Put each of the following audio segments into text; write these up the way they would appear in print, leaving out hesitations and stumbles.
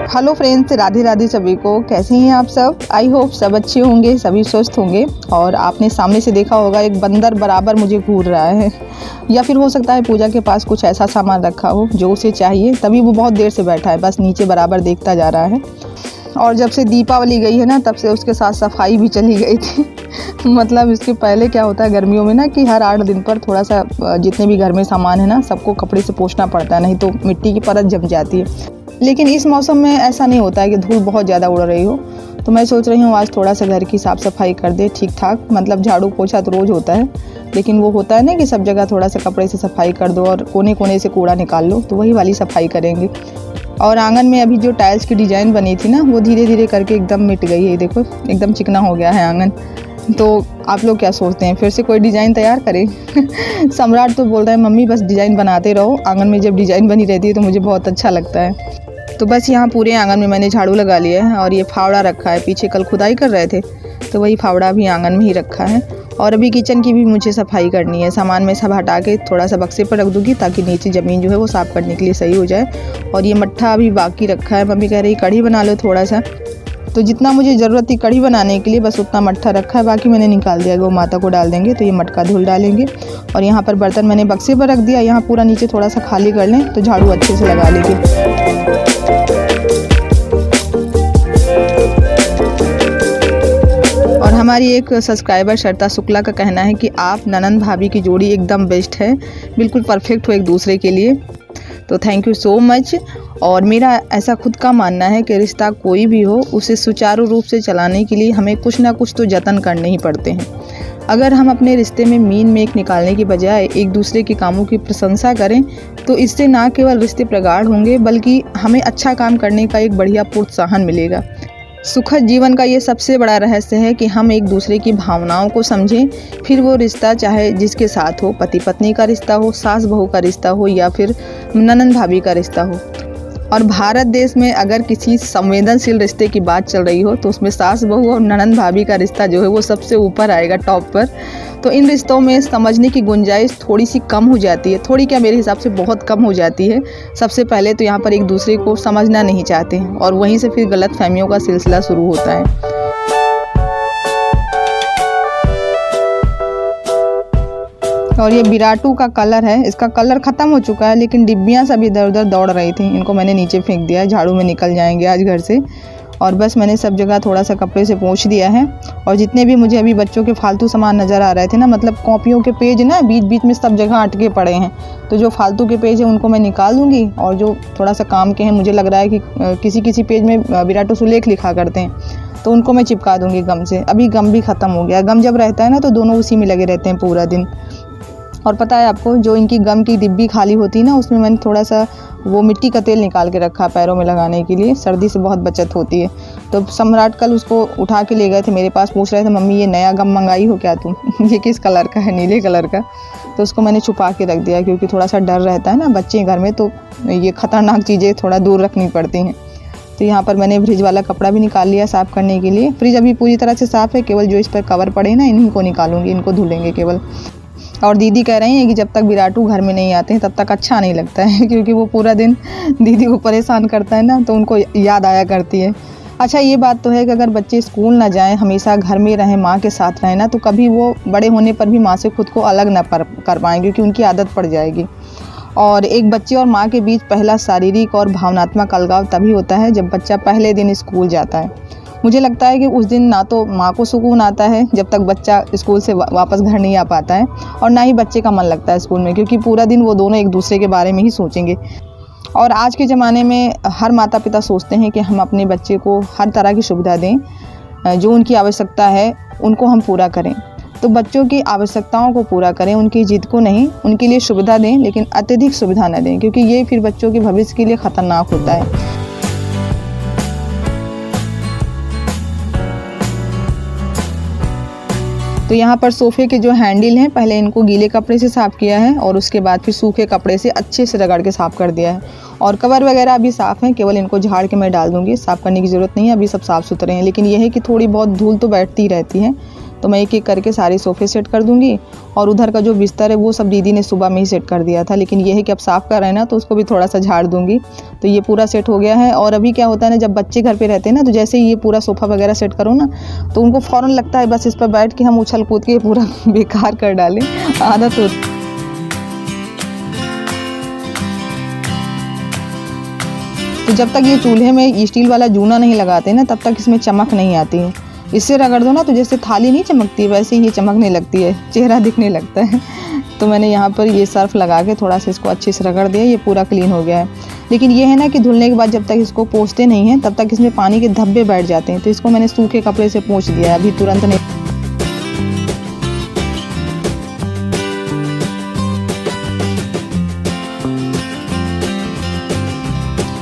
Hello friends, Radhe Radhe सभी को। कैसे हैं आप सब? आई होप सब अच्छे होंगे, सभी स्वस्थ होंगे। और आपने सामने से देखा होगा एक बंदर बराबर मुझे घूर रहा है, या फिर हो सकता है पूजा के पास कुछ ऐसा सामान रखा हो जो उसे चाहिए, तभी वो बहुत देर से बैठा है, बस नीचे बराबर देखता जा रहा है। और जब से दीपावली गई है ना, तब से उसके साथ सफाई भी चली गई थी। मतलब इसके पहले क्या होता है गर्मियों में ना, कि हर 8 दिन पर थोड़ा सा जितने भी घर में सामान है ना, सबको कपड़े से पोंछना पड़ता है, नहीं तो मिट्टी की परत जम जाती है। लेकिन इस मौसम में ऐसा नहीं होता है कि धूल बहुत ज़्यादा उड़ रही हो। तो मैं सोच रही हूँ आज थोड़ा सा घर की साफ़ सफाई कर दे ठीक ठाक। मतलब झाड़ू पोछा तो रोज़ होता है, लेकिन वो होता है ना कि सब जगह थोड़ा सा कपड़े से सफाई कर दो और कोने कोने से कूड़ा निकाल लो, तो वही वाली सफाई करेंगे। और आंगन में अभी जो टाइल्स की डिज़ाइन बनी थी ना, वो धीरे धीरे करके एकदम मिट गई है। देखो एकदम चिकना हो गया है आंगन। तो आप लोग क्या सोचते हैं, फिर से कोई डिज़ाइन तैयार करें? सम्राट तो बोल रहा है मम्मी बस डिज़ाइन बनाते रहो। आंगन में जब डिज़ाइन बनी रहती है तो मुझे बहुत अच्छा लगता है। तो बस यहाँ पूरे आंगन में मैंने झाड़ू लगा लिया है। और ये फावड़ा रखा है, पीछे कल खुदाई कर रहे थे तो वही फावड़ा भी आंगन में ही रखा है। और अभी किचन की भी मुझे सफाई करनी है। सामान में सब हटा के थोड़ा सा बक्से पर रख दूँगी, ताकि नीचे ज़मीन जो है वो साफ़ करने के लिए सही हो जाए। और ये मट्ठा अभी बाकी रखा है। मम्मी कह रही कढ़ी बना लो थोड़ा सा, तो जितना मुझे ज़रूरत थी कढ़ी बनाने के लिए बस उतना मट्ठा रखा है, बाकी मैंने निकाल दिया। गौ माता को डाल देंगे तो ये मटका धुल डालेंगे। और यहाँ पर बर्तन मैंने बक्से पर रख दिया। यहाँ पूरा नीचे थोड़ा सा खाली कर लें तो झाड़ू अच्छे से लगा लेंगे। और हमारी एक सब्सक्राइबर श्रद्धा शुक्ला का कहना है कि आप ननंद भाभी की जोड़ी एकदम बेस्ट है, बिल्कुल परफेक्ट हो एक दूसरे के लिए। तो थैंक यू सो मच। और मेरा ऐसा खुद का मानना है कि रिश्ता कोई भी हो, उसे सुचारू रूप से चलाने के लिए हमें कुछ ना कुछ तो जतन करने ही पड़ते हैं। अगर हम अपने रिश्ते में मीन मेख निकालने की बजाय एक दूसरे के कामों की प्रशंसा करें, तो इससे ना केवल रिश्ते प्रगाढ़ होंगे, बल्कि हमें अच्छा काम करने का एक बढ़िया प्रोत्साहन मिलेगा। सुखद जीवन का ये सबसे बड़ा रहस्य है कि हम एक दूसरे की भावनाओं को समझें। फिर वो रिश्ता चाहे जिसके साथ हो, पति पत्नी का रिश्ता हो, सास बहू का रिश्ता हो, या फिर ननंद भाभी का रिश्ता हो। और भारत देश में अगर किसी संवेदनशील रिश्ते की बात चल रही हो, तो उसमें सास बहू और ननंद भाभी का रिश्ता जो है वो सबसे ऊपर आएगा, टॉप पर। तो इन रिश्तों में समझने की गुंजाइश थोड़ी सी कम हो जाती है, थोड़ी क्या मेरे हिसाब से बहुत कम हो जाती है। सबसे पहले तो यहाँ पर एक दूसरे को समझना नहीं चाहते हैं, और वहीं से फिर गलत फहमियों का सिलसिला शुरू होता है। और ये विराटू का कलर है, इसका कलर ख़त्म हो चुका है, लेकिन डिब्बियाँ सब इधर उधर दौड़ रही थी, इनको मैंने नीचे फेंक दिया है। झाड़ू में निकल जाएंगे आज घर से। और बस मैंने सब जगह थोड़ा सा कपड़े से पोंछ दिया है। और जितने भी मुझे अभी बच्चों के फालतू सामान नज़र आ रहे थे ना, मतलब कॉपियों के पेज ना बीच बीच में सब जगह अटके पड़े हैं, तो जो फालतू के पेज हैं उनको मैं निकाल दूँगी। और जो थोड़ा सा काम के हैं, मुझे लग रहा है कि किसी किसी पेज में विराटू सुलेख लिखा करते हैं, तो उनको मैं चिपका दूँगी गम से। अभी गम भी ख़त्म हो गया। गम जब रहता है ना, तो दोनों उसी में लगे रहते हैं पूरा दिन। और पता है आपको, जो इनकी गम की डिब्बी खाली होती है ना, उसमें मैंने थोड़ा सा वो मिट्टी का तेल निकाल के रखा पैरों में लगाने के लिए, सर्दी से बहुत बचत होती है। तो सम्राट कल उसको उठा के ले गए थे मेरे पास, पूछ रहे थे मम्मी ये नया गम मंगाई हो क्या तुम? ये किस कलर का है? नीले कलर का। तो उसको मैंने छुपा के रख दिया, क्योंकि थोड़ा सा डर रहता है ना बच्चे घर में, तो ये ख़तरनाक चीज़ें थोड़ा दूर रखनी पड़ती हैं। तो यहाँ पर मैंने फ्रिज वाला कपड़ा भी निकाल लिया साफ़ करने के लिए। फ्रिज अभी पूरी तरह से साफ़ है, केवल जो इस पर कवर पड़े ना, इन्हीं को निकालूंगी, इनको धुलेंगे केवल। और दीदी कह रही हैं कि जब तक विराटू घर में नहीं आते हैं तब तक अच्छा नहीं लगता है, क्योंकि वो पूरा दिन दीदी को परेशान करता है ना, तो उनको याद आया करती है। अच्छा ये बात तो है कि अगर बच्चे स्कूल ना जाएं, हमेशा घर में रहें, माँ के साथ रहें ना, तो कभी वो बड़े होने पर भी माँ से खुद को अलग ना कर पाएँ, क्योंकि उनकी आदत पड़ जाएगी। और एक बच्चे और माँ के बीच पहला शारीरिक और भावनात्मक अलगाव तभी होता है जब बच्चा पहले दिन स्कूल जाता है। मुझे लगता है कि उस दिन ना तो माँ को सुकून आता है जब तक बच्चा स्कूल से वापस घर नहीं आ पाता है, और ना ही बच्चे का मन लगता है स्कूल में, क्योंकि पूरा दिन वो दोनों एक दूसरे के बारे में ही सोचेंगे। और आज के ज़माने में हर माता पिता सोचते हैं कि हम अपने बच्चे को हर तरह की सुविधा दें, जो उनकी आवश्यकता है उनको हम पूरा करें। तो बच्चों की आवश्यकताओं को पूरा करें, उनकी जिद को नहीं। उनके लिए सुविधा दें, लेकिन अत्यधिक सुविधा न दें, क्योंकि ये फिर बच्चों के भविष्य के लिए ख़तरनाक होता है। तो यहाँ पर सोफ़े के जो हैंडल हैं, पहले इनको गीले कपड़े से साफ़ किया है, और उसके बाद फिर सूखे कपड़े से अच्छे से रगड़ के साफ़ कर दिया है। और कवर वगैरह अभी साफ़ हैं, केवल इनको झाड़ के मैं डाल दूँगी, साफ़ करने की ज़रूरत नहीं है, अभी सब साफ़ सुथरे हैं। लेकिन यह है कि थोड़ी बहुत धूल तो बैठती रहती है, तो तो मैं एक एक करके सारे सोफ़े सेट कर दूँगी। और उधर का जो बिस्तर है वो सब दीदी ने सुबह में ही सेट कर दिया था, लेकिन ये है कि अब साफ़ कर रहे हैं ना तो उसको भी थोड़ा सा झाड़ दूँगी। तो ये पूरा सेट हो गया है। और अभी क्या होता है ना, जब बच्चे घर पे रहते हैं ना तो जैसे ही ये पूरा सोफ़ा वगैरह सेट करो ना तो उनको फ़ौरन लगता है बस इस पर बैठ के हम उछल कूद के पूरा बेकार कर डालें, आदत होती। तो जब तक ये चूल्हे में स्टील वाला जूना नहीं लगाते ना तब तक इसमें चमक नहीं आती है। इससे रगड़ दो ना तो जैसे थाली नहीं चमकती वैसे ही ये चमकने लगती है, चेहरा दिखने लगता है। तो मैंने यहाँ पर ये सर्फ लगा के थोड़ा सा इसको अच्छे से रगड़ दिया, ये पूरा क्लीन हो गया है। लेकिन ये है ना कि धुलने के बाद जब तक इसको पोंछते नहीं हैं तब तक इसमें पानी के धब्बे बैठ जाते हैं, तो इसको मैंने सूखे कपड़े से पोंछ दिया है, अभी तुरंत नहीं।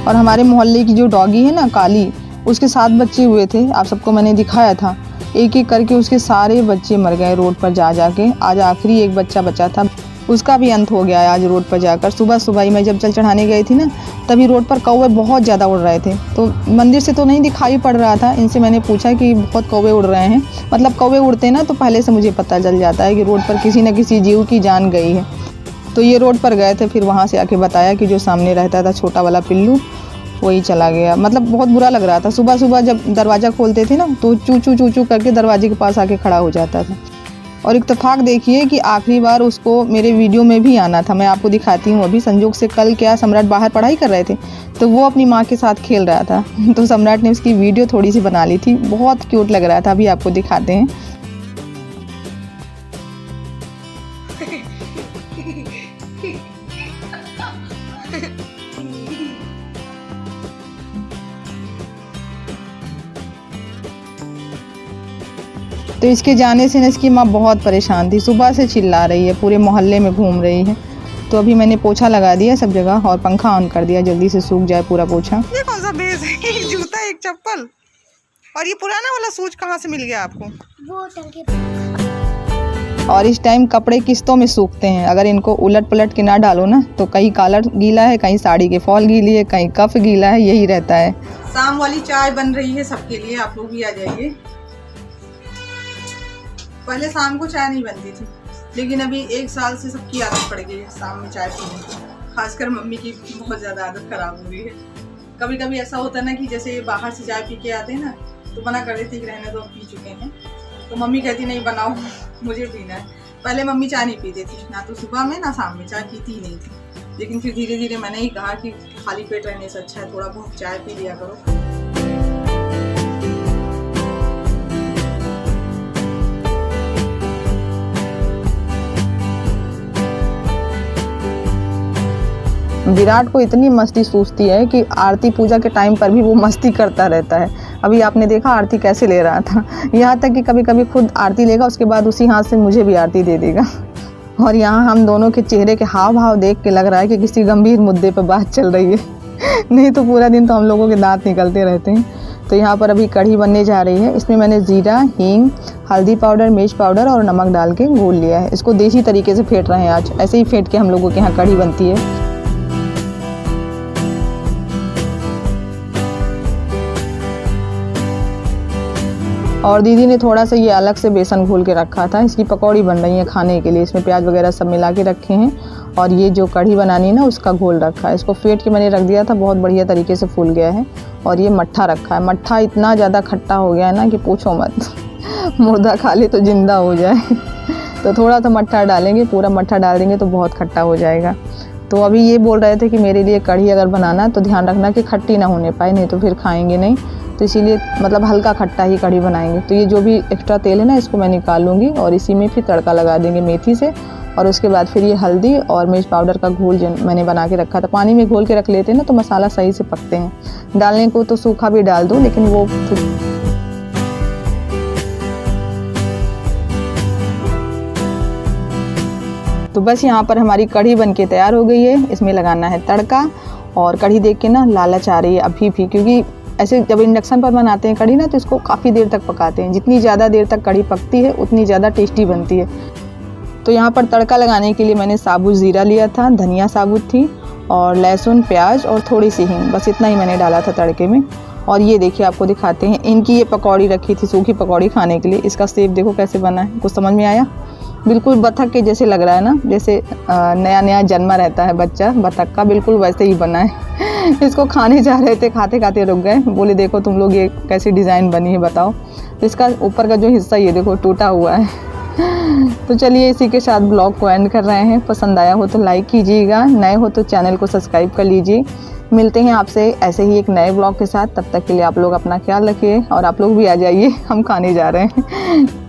और हमारे मोहल्ले की जो डॉगी है ना काली, उसके 7 बच्चे हुए थे, आप सबको मैंने दिखाया था। एक एक करके उसके सारे बच्चे मर गए रोड पर जा के। आज आखिरी एक बच्चा बचा था, उसका भी अंत हो गया है आज रोड पर जाकर। सुबह सुबह ही मैं जब जल चढ़ाने गई थी ना तभी रोड पर कौवे बहुत ज़्यादा उड़ रहे थे, तो मंदिर से तो नहीं दिखाई पड़ रहा था। इनसे मैंने पूछा कि बहुत कौवे उड़ रहे हैं, मतलब कौवे उड़ते ना तो पहले से मुझे पता चल जाता है कि रोड पर किसी न किसी जीव की जान गई है। तो ये रोड पर गए थे, फिर वहाँ से आके बताया कि जो सामने रहता था छोटा वाला पिल्लू वही चला गया। मतलब बहुत बुरा लग रहा था। सुबह सुबह जब दरवाज़ा खोलते थे ना तो चू चू चू चू करके दरवाजे के पास आके खड़ा हो जाता था। और इत्तेफाक देखिए कि आखिरी बार उसको मेरे वीडियो में भी आना था, मैं आपको दिखाती हूँ अभी। संजोग से कल क्या सम्राट बाहर पढ़ाई कर रहे थे तो वो अपनी माँ के साथ खेल रहा था तो सम्राट ने उसकी वीडियो थोड़ी सी बना ली थी, बहुत क्यूट लग रहा था। अभी आपको दिखाते हैं। तो इसके जाने से न इसकी माँ बहुत परेशान थी, सुबह से चिल्ला रही है, पूरे मोहल्ले में घूम रही है। तो अभी मैंने पोछा लगा दिया सब जगह और पंखा ऑन कर दिया, जल्दी से सूख जाए पूरा पोछा। ये कौन सा बेस है? एक जूता एक चप्पल और ये पुराना वाला सूज कहाँ से मिल गया आपको? वो टंकी। और इस टाइम कपड़े किस्तों में सूखते हैं, अगर इनको उलट पलट के ना डालो ना तो कहीं कॉलर गीला है, कहीं साड़ी के फॉल गीली है, कहीं कफ गीला है, यही रहता है। शाम वाली चाय बन रही है सबके लिए, आप लोग भी आ जाइए। पहले शाम को चाय नहीं बनती थी, लेकिन अभी 1 साल से सबकी आदत पड़ गई है शाम में चाय पीने की। खासकर मम्मी की बहुत ज़्यादा आदत ख़राब हो गई है। कभी कभी ऐसा होता है ना कि जैसे बाहर से चाय पी के आते हैं ना तो मना कर देते कि रहने दो, हम पी चुके हैं। तो मम्मी कहती नहीं बनाओ, मुझे पीना है। पहले मम्मी चाय नहीं पीती थी, ना तो सुबह में ना शाम में, चाय पीती ही नहीं थी। लेकिन फिर धीरे धीरे मैंने ही कहा कि खाली पेट रहने से अच्छा है थोड़ा बहुत चाय पी लिया करो। विराट को इतनी मस्ती सूझती है कि आरती पूजा के टाइम पर भी वो मस्ती करता रहता है। अभी आपने देखा आरती कैसे ले रहा था, यहाँ तक कि कभी कभी खुद आरती लेगा, उसके बाद उसी हाथ से मुझे भी आरती दे देगा। और यहाँ हम दोनों के चेहरे के हाव भाव देख के लग रहा है कि किसी गंभीर मुद्दे पर बात चल रही है नहीं तो पूरा दिन तो हम लोगों के दांत निकलते रहते हैं। तो यहाँ पर अभी कढ़ी बनने जा रही है। इसमें मैंने जीरा, हींग, हल्दी पाउडर, मिर्च पाउडर और नमक डाल के घोल लिया है। इसको देसी तरीके से फेंट रहे हैं आज, ऐसे ही फेंट के हम लोगों के यहाँ कढ़ी बनती है। और दीदी ने थोड़ा सा ये अलग से बेसन घोल के रखा था, इसकी पकौड़ी बन रही है खाने के लिए। इसमें प्याज वगैरह सब मिला के रखे हैं और ये जो कढ़ी बनानी है ना उसका घोल रखा है। इसको फेंट के मैंने रख दिया था, बहुत बढ़िया तरीके से फूल गया है। और ये मट्ठा रखा है, मट्ठा इतना ज़्यादा खट्टा हो गया है ना कि पूछो मत मुर्दा खा ले तो जिंदा हो जाए तो थोड़ा सा मट्ठा डालेंगे, पूरा मट्ठा डाल देंगे तो बहुत खट्टा हो जाएगा। तो अभी ये बोल रहे थे कि मेरे लिए कढ़ी अगर बनाना तो ध्यान रखना कि खट्टी ना होने पाए, नहीं तो फिर खाएंगे नहीं। तो इसीलिए मतलब हल्का खट्टा ही कढ़ी बनाएंगे। तो ये जो भी एक्स्ट्रा तेल है ना इसको मैं निकाल लूँगी और इसी में फिर तड़का लगा देंगे मेथी से। और उसके बाद फिर ये हल्दी और मिर्च पाउडर का घोल जो मैंने बना के रखा था, पानी में घोल के रख लेते हैं ना तो मसाला सही से पकते हैं। डालने को तो सूखा भी डाल दूँ, लेकिन वो तो बस यहाँ पर हमारी कढ़ी बन के तैयार हो गई है। इसमें लगाना है तड़का। और कढ़ी देख के ना लालच आ रही है अभी भी, क्योंकि ऐसे जब इंडक्शन पर बनाते हैं कढ़ी ना तो इसको काफ़ी देर तक पकाते हैं। जितनी ज़्यादा देर तक कढ़ी पकती है उतनी ज़्यादा टेस्टी बनती है। तो यहाँ पर तड़का लगाने के लिए मैंने साबुत ज़ीरा लिया था, धनिया साबुत थी और लहसुन, प्याज और थोड़ी सी हींग, बस इतना ही मैंने डाला था तड़के में। और ये देखिए आपको दिखाते हैं, इनकी ये पकौड़ी रखी थी, सूखी पकौड़ी खाने के लिए। इसका शेप देखो कैसे बना है, कुछ समझ में आया? बिल्कुल बतख के जैसे लग रहा है ना, जैसे नया नया जन्मा रहता है बच्चा बतख का, बिल्कुल वैसे ही बना है। इसको खाने जा रहे थे, खाते खाते रुक गए, बोले देखो तुम लोग ये कैसी डिज़ाइन बनी है बताओ। तो इसका ऊपर का जो हिस्सा ये देखो टूटा हुआ है। तो चलिए इसी के साथ ब्लॉग को एंड कर रहे हैं। पसंद आया हो तो लाइक कीजिएगा, नए हो तो चैनल को सब्सक्राइब कर लीजिए। मिलते हैं आपसे ऐसे ही एक नए ब्लॉग के साथ, तब तक के लिए आप लोग अपना ख्याल रखिए और आप लोग भी आ जाइए, हम खाने जा रहे हैं।